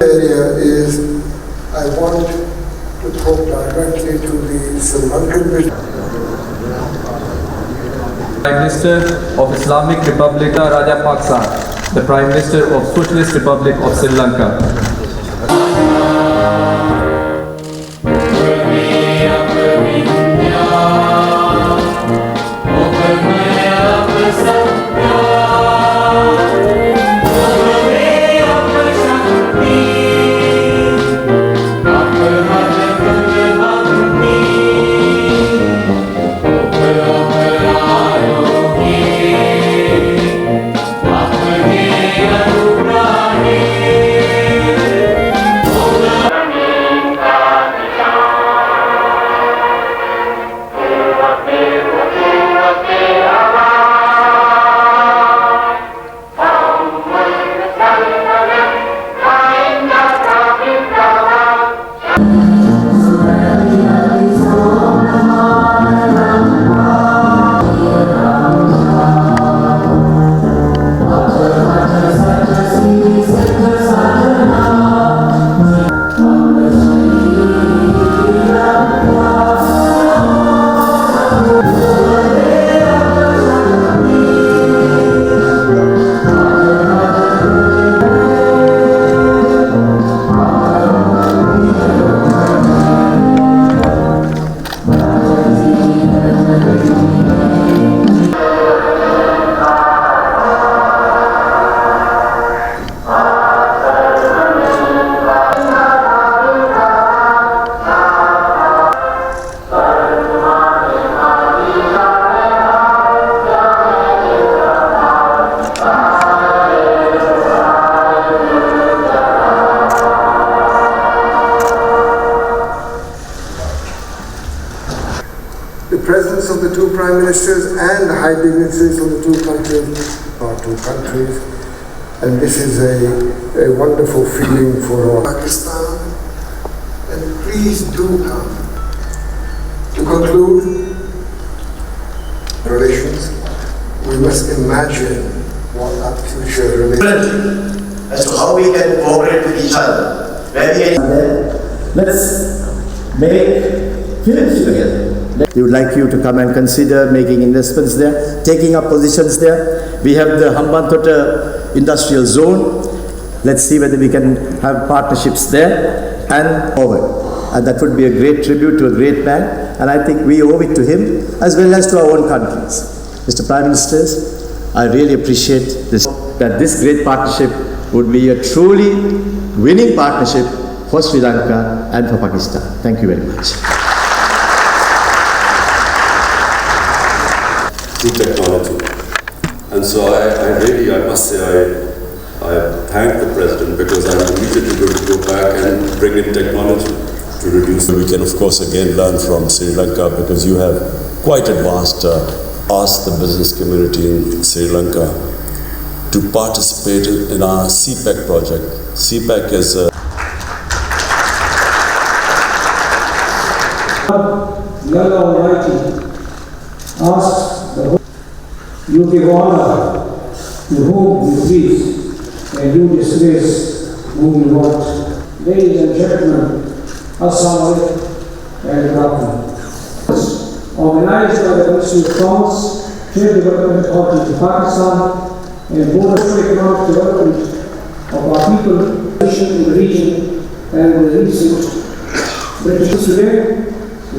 area is I want to talk directly to the Sri Lankan business. Prime Minister of Islamic Republic Raja Pakistan, the Prime Minister of Socialist Republic of Sri Lanka. The presence of the two prime ministers and the high dignitaries of the two countries, and this is a wonderful feeling for all. Pakistan, and please do come. To conclude relations, we must imagine what our future relations as to how we can cooperate with each other. Let's make films together. We would like you to come and consider making investments there, taking up positions there. We have the Hambantota Industrial Zone. Let's see whether we can have partnerships there and forward. And that would be a great tribute to a great man. And I think we owe it to him as well as to our own countries. Mr. Prime Ministers, I really appreciate this, that this great partnership would be a truly winning partnership for Sri Lanka and for Pakistan. Thank you very much. Through technology. And so I must say, I thank the President because I'm immediately going to go back and bring in technology to reduce. We can of course again learn from Sri Lanka because you have quite advanced, asked the business community in Sri Lanka to participate in our CPEC project. CPEC is God Almighty asks you give honor to whom you please, and you disgrace whom you want. Ladies and gentlemen, Assalamu alaikum and good afternoon. Organized by the Ministry of Commerce, Trade Development Authority of Pakistan, and Board of Economic Development of our people, in the region, and the recent British today,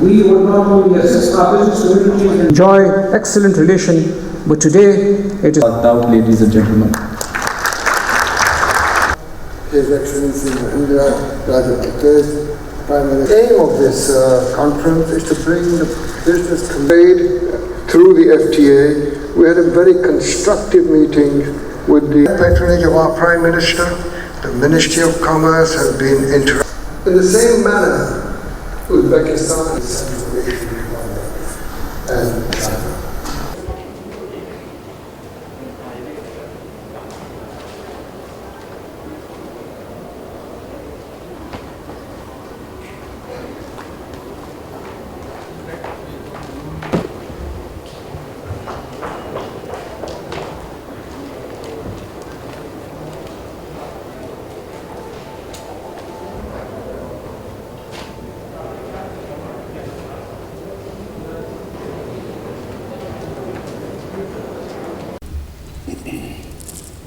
we will not only assist our business community and enjoy excellent relation, but today it is Out, ladies and gentlemen. His Excellency Mahendra Rajapaksa, Prime Minister. The aim of this conference is to bring the business trade through the FTA. We had a very constructive meeting with the patronage of our Prime Minister. The Ministry of Commerce has been interacting. In the same manner, Uzbekistan, Central Asian Republic, and China.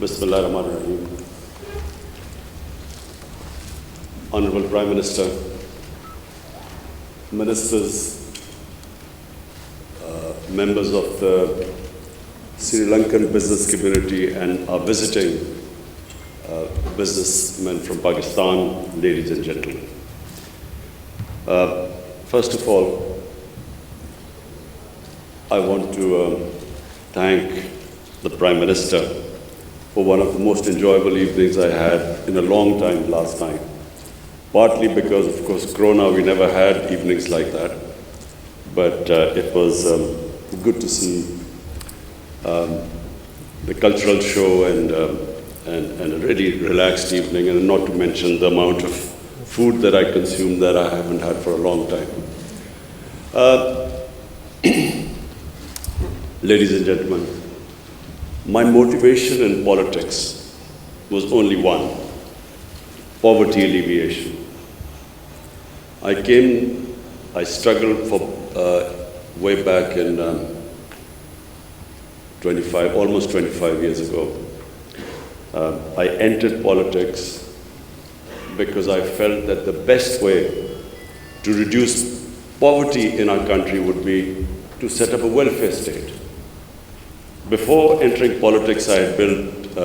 Bismillah ar-Rahman ar-Rahim. Honorable Prime Minister, Ministers, members of the Sri Lankan business community and our visiting businessmen from Pakistan, ladies and gentlemen. First of all, I want to thank the Prime Minister for one of the most enjoyable evenings I had in a long time last night. Partly because, of course, Corona, we never had evenings like that. But it was good to see the cultural show and a really relaxed evening, and not to mention the amount of food that I consumed that I haven't had for a long time. Ladies and gentlemen, my motivation in politics was only one: poverty alleviation. I struggled for way back in almost 25 years ago. I entered politics because I felt that the best way to reduce poverty in our country would be to set up a welfare state. Before entering politics, I had built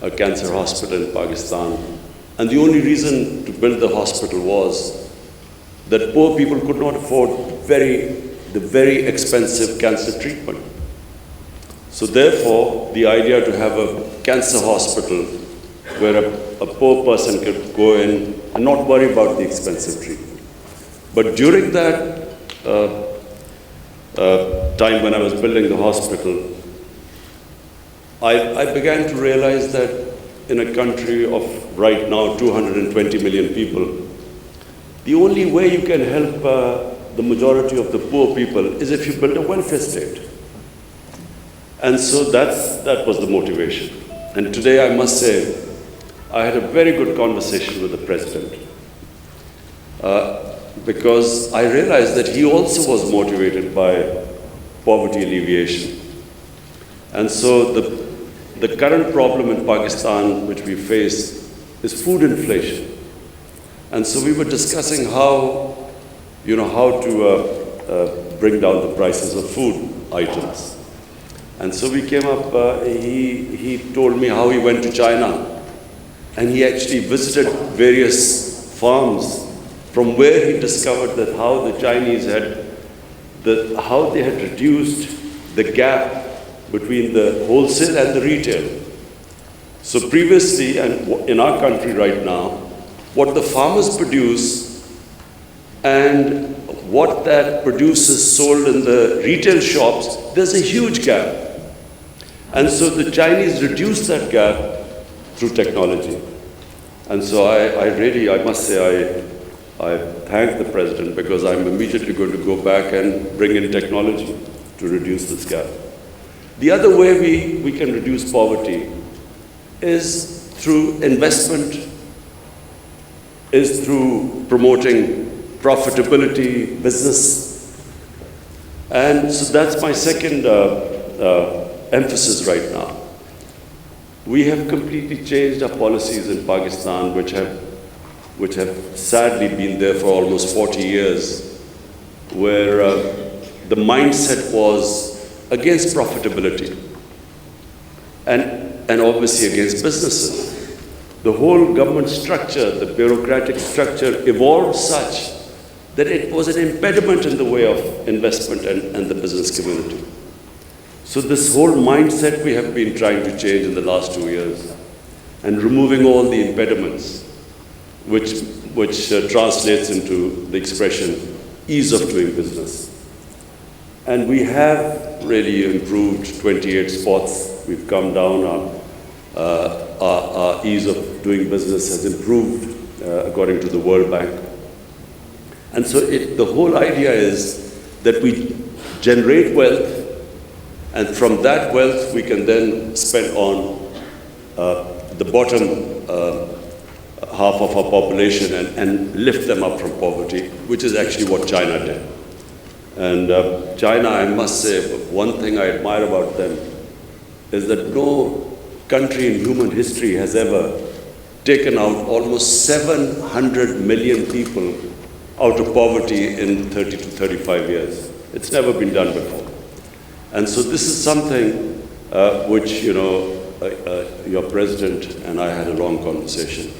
a cancer hospital in Pakistan. And the only reason to build the hospital was that poor people could not afford the very expensive cancer treatment. So therefore, the idea to have a cancer hospital where a poor person could go in and not worry about the expensive treatment. But during that time when I was building the hospital, I began to realize that in a country of right now 220 million people, the only way you can help the majority of the poor people is if you build a welfare state. And so that was the motivation. And today I must say, I had a very good conversation with the President because I realized that he also was motivated by poverty alleviation. And so the current problem in Pakistan which we face is food inflation. And so we were discussing how to bring down the prices of food items. And so we came up, he told me how he went to China and he actually visited various farms from where he discovered that how the Chinese how they had reduced the gap between the wholesale and the retail. So previously, and in our country right now, what the farmers produce and what that produce is sold in the retail shops, there's a huge gap. And so the Chinese reduced that gap through technology. And so I must say, I thank the President because I'm immediately going to go back and bring in technology to reduce this gap. The other way we can reduce poverty is through investment, is through promoting profitability, business. And so that's my second emphasis right now. We have completely changed our policies in Pakistan, which have sadly been there for almost 40 years, where the mindset was against profitability and obviously against businesses. The whole government structure, the bureaucratic structure evolved such that it was an impediment in the way of investment and the business community. So this whole mindset we have been trying to change in the last 2 years and removing all the impediments, which translates into the expression ease of doing business. And we have really improved 28 spots. We've come down, our ease of doing business has improved according to the World Bank. And so the whole idea is that we generate wealth, and from that wealth we can then spend on the bottom half of our population and lift them up from poverty, which is actually what China did. And China, I must say, one thing I admire about them is that country in human history has ever taken out almost 700 million people out of poverty in 30 to 35 years. It's never been done before. And so this is something which, your president and I had a long conversation.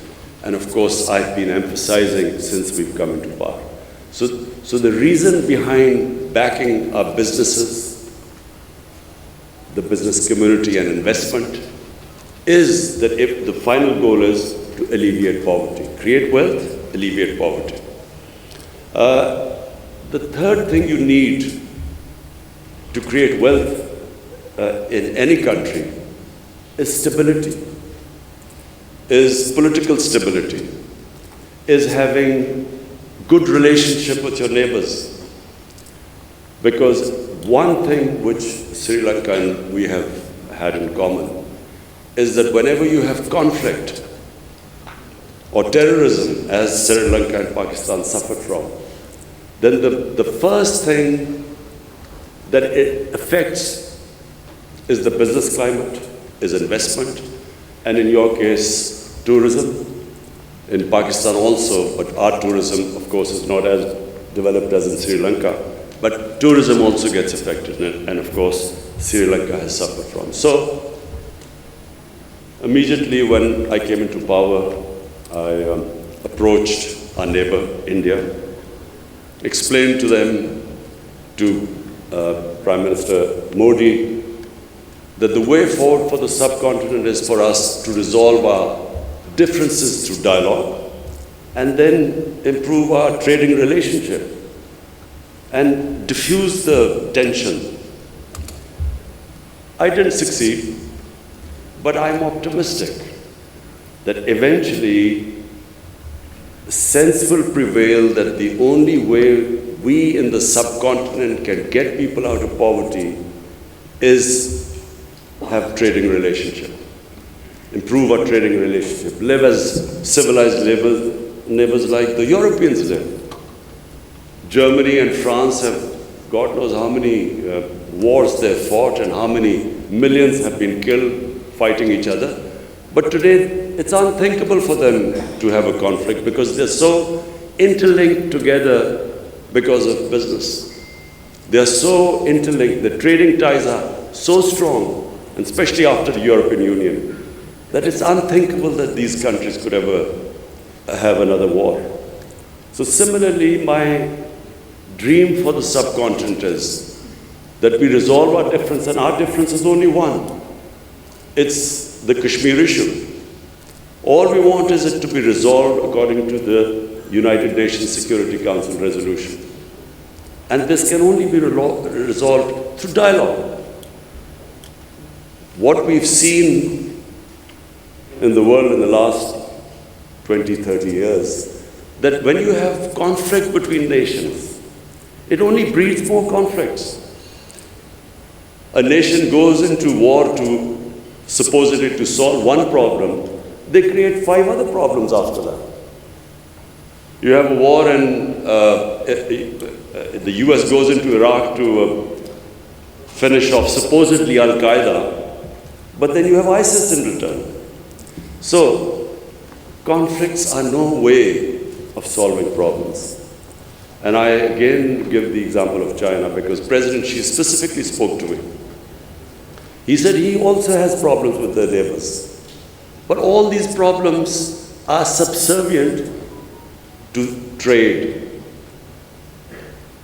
And of course, I've been emphasizing since we've come into power. So the reason behind backing our businesses, the business community and investment, is that if the final goal is to alleviate poverty, create wealth, alleviate poverty. The third thing you need to create wealth in any country is stability, is political stability, is having good relationship with your neighbors. Because one thing which Sri Lanka and we have had in common is that whenever you have conflict or terrorism, as Sri Lanka and Pakistan suffered from, then the first thing that it affects is the business climate, is investment, and in your case, tourism. In Pakistan also, but our tourism, of course, is not as developed as in Sri Lanka. But tourism also gets affected, and of course, Sri Lanka has suffered from. So, immediately when I came into power, I approached our neighbor, India, explained to them, to Prime Minister Modi, that the way forward for the subcontinent is for us to resolve our differences through dialogue and then improve our trading relationship and diffuse the tension. I didn't succeed, but I'm optimistic that eventually sense will prevail that the only way we in the subcontinent can get people out of poverty is have trading relationship, improve our trading relationship, live as civilized neighbors like the Europeans live. Germany and France have, God knows how many wars they've fought and how many millions have been killed fighting each other. But today, it's unthinkable for them to have a conflict because they're so interlinked together because of business. They're so interlinked, the trading ties are so strong, and especially after the European Union, that it's unthinkable that these countries could ever have another war. So similarly, my dream for the subcontinent is that we resolve our difference, and our difference is only one. It's the Kashmir issue. All we want is it to be resolved according to the United Nations Security Council resolution. And this can only be resolved through dialogue. What we've seen in the world in the last 20, 30 years, that when you have conflict between nations, it only breeds more conflicts. A nation goes into war supposedly to solve one problem, they create 5 other problems after that. You have a war and the US goes into Iraq to finish off supposedly Al-Qaeda, but then you have ISIS in return. So, conflicts are no way of solving problems. And I again give the example of China because President Xi specifically spoke to me. He said he also has problems with their neighbors. But all these problems are subservient to trade.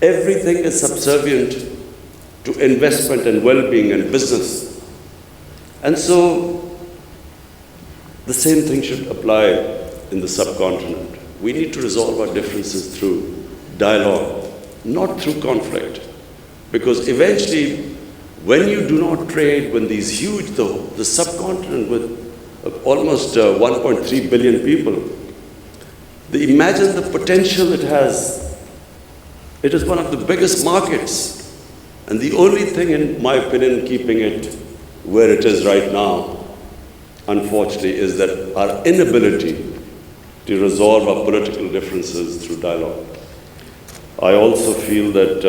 Everything is subservient to investment and well-being and business. And so, the same thing should apply in the subcontinent. We need to resolve our differences through dialogue, not through conflict. Because eventually, when you do not trade, when these huge, the subcontinent with almost 1.3 billion people, imagine the potential it has. It is one of the biggest markets. And the only thing, in my opinion, keeping it where it is right now, unfortunately, is that our inability to resolve our political differences through dialogue. I also feel that,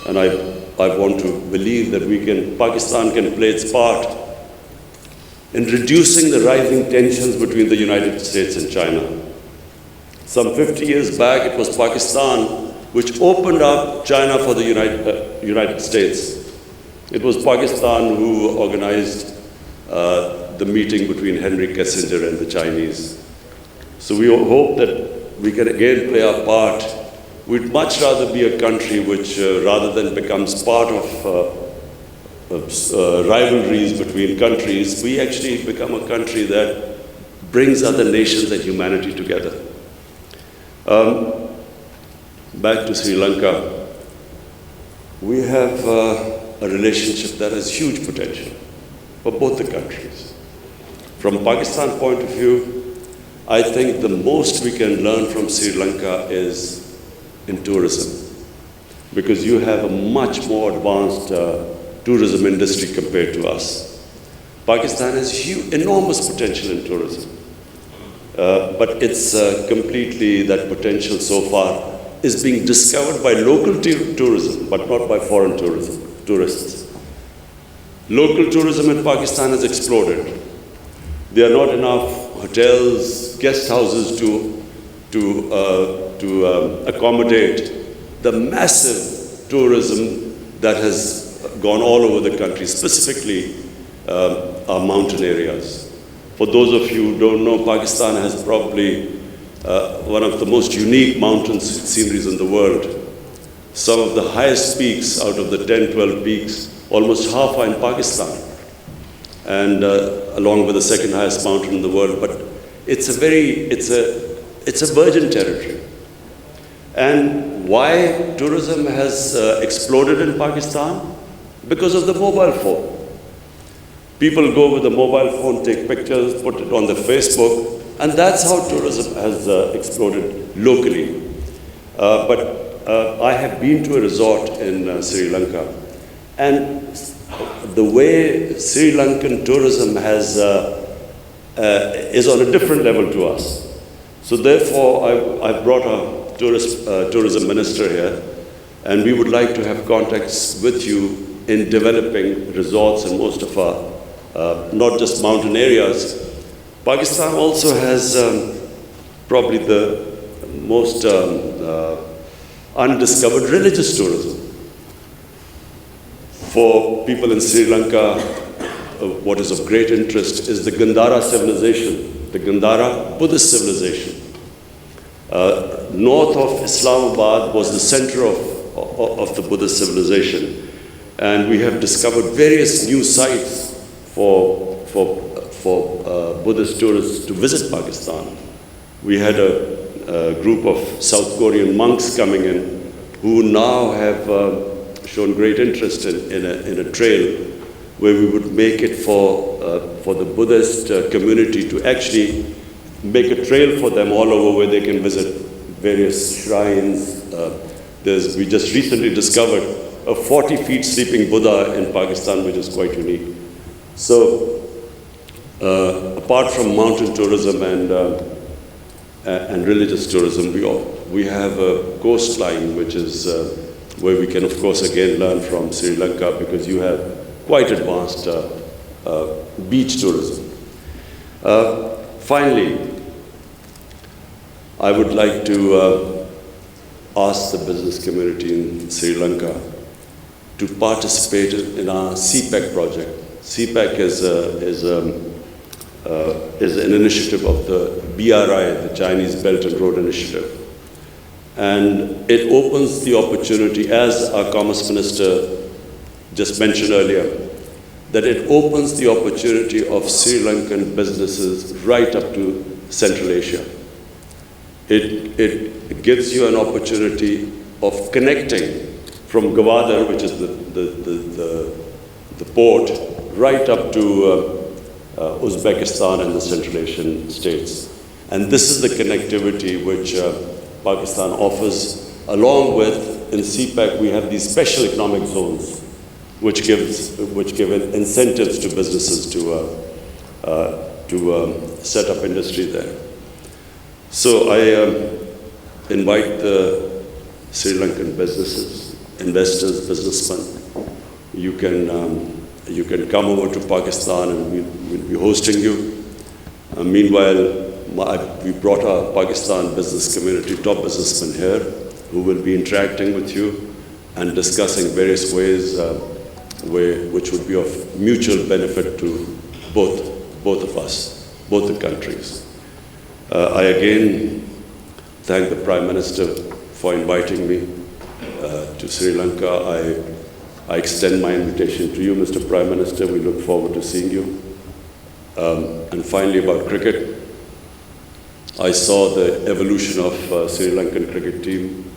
and I want to believe that Pakistan can play its part in reducing the rising tensions between the United States and China. Some 50 years back, it was Pakistan which opened up China for the United States. It was Pakistan who organized the meeting between Henry Kissinger and the Chinese. So we hope that we can again play our part. We'd much rather be a country which, rather than becomes part of rivalries between countries, we actually become a country that brings other nations and humanity together. Back to Sri Lanka. We have a relationship that has huge potential for both the countries. From Pakistan's point of view, I think the most we can learn from Sri Lanka is in tourism, because you have a much more advanced tourism industry compared to us. Pakistan has enormous potential in tourism, but it's completely, that potential so far is being discovered by local tourism, but not by foreign tourists. Local tourism in Pakistan has exploded. There are not enough hotels, guest houses to accommodate the massive tourism that has gone all over the country, specifically our mountain areas. For those of you who don't know, Pakistan has probably one of the most unique mountain sceneries in the world. Some of the highest peaks out of the 10, 12 peaks, almost half are in Pakistan, and along with the second highest mountain in the world. But it's a virgin territory. And why tourism has exploded in Pakistan? Because of the mobile phone. People go with a mobile phone, take pictures, put it on their Facebook, and that's how tourism has exploded locally. But I have been to a resort in Sri Lanka, and the way Sri Lankan tourism has is on a different level to us. So therefore, I've brought a tourism minister here, and we would like to have contacts with you in developing resorts in most of our, not just mountain areas. Pakistan also has probably the most undiscovered religious tourism. For people in Sri Lanka, what is of great interest is the Gandhara civilization, the Gandhara Buddhist civilization. North of Islamabad was the center of the Buddhist civilization, and we have discovered various new sites for Buddhist tourists to visit Pakistan. We had a group of South Korean monks coming in who now have shown great interest in a trail where we would make it for the Buddhist community to actually make a trail for them all over where they can visit various shrines. We just recently discovered a 40-feet sleeping Buddha in Pakistan, which is quite unique. So, apart from mountain tourism and religious tourism, we have a coastline, which is where we can, of course, again learn from Sri Lanka, because you have quite advanced beach tourism. Finally, I would like to ask the business community in Sri Lanka to participate in our CPEC project. CPEC is an initiative of the BRI, the Chinese Belt and Road Initiative. And it opens the opportunity, as our Commerce Minister just mentioned earlier, that it opens the opportunity of Sri Lankan businesses right up to Central Asia. It gives you an opportunity of connecting from Gwadar, which is the port, right up to Uzbekistan and the Central Asian states. And this is the connectivity which Pakistan offers, along with, in CPEC, we have these special economic zones, which give incentives to businesses to set up industry there. So I invite the Sri Lankan businesses, investors, businessmen. You can You can come over to Pakistan and we'll be hosting you. Meanwhile, we brought our Pakistan business community, top businessmen here, who will be interacting with you and discussing various ways which would be of mutual benefit to both of us, both the countries. I again thank the Prime Minister for inviting me to Sri Lanka. I extend my invitation to you, Mr. Prime Minister. We look forward to seeing you. And finally, about cricket, I saw the evolution of Sri Lankan cricket team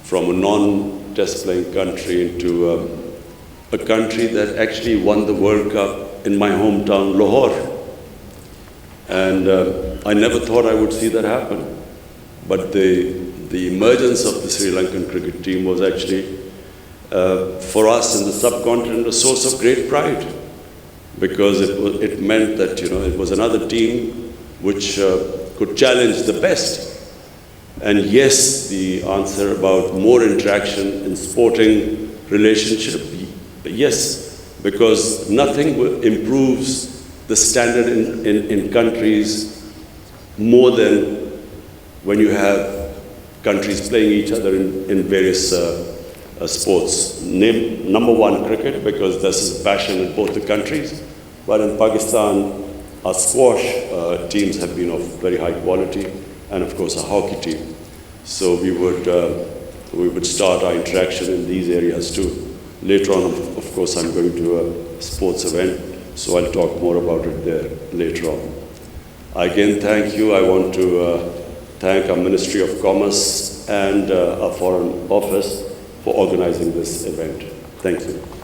from a non-test playing country into a country that actually won the World Cup in my hometown, Lahore. And I never thought I would see that happen. But the emergence of the Sri Lankan cricket team was actually, for us in the subcontinent, a source of great pride. Because it meant that, it was another team which could challenge the best. And yes, the answer about more interaction in sporting relationship, yes, because nothing improves the standard in countries more than when you have countries playing each other in various sports. Number one, cricket, because this is passion in both the countries. But in Pakistan, our squash teams have been of very high quality, and of course, our hockey team. So we would start our interaction in these areas too. Later on, of course, I'm going to a sports event, so I'll talk more about it there later on. Again, thank you. I want to thank our Ministry of Commerce and our Foreign Office for organizing this event. Thank you.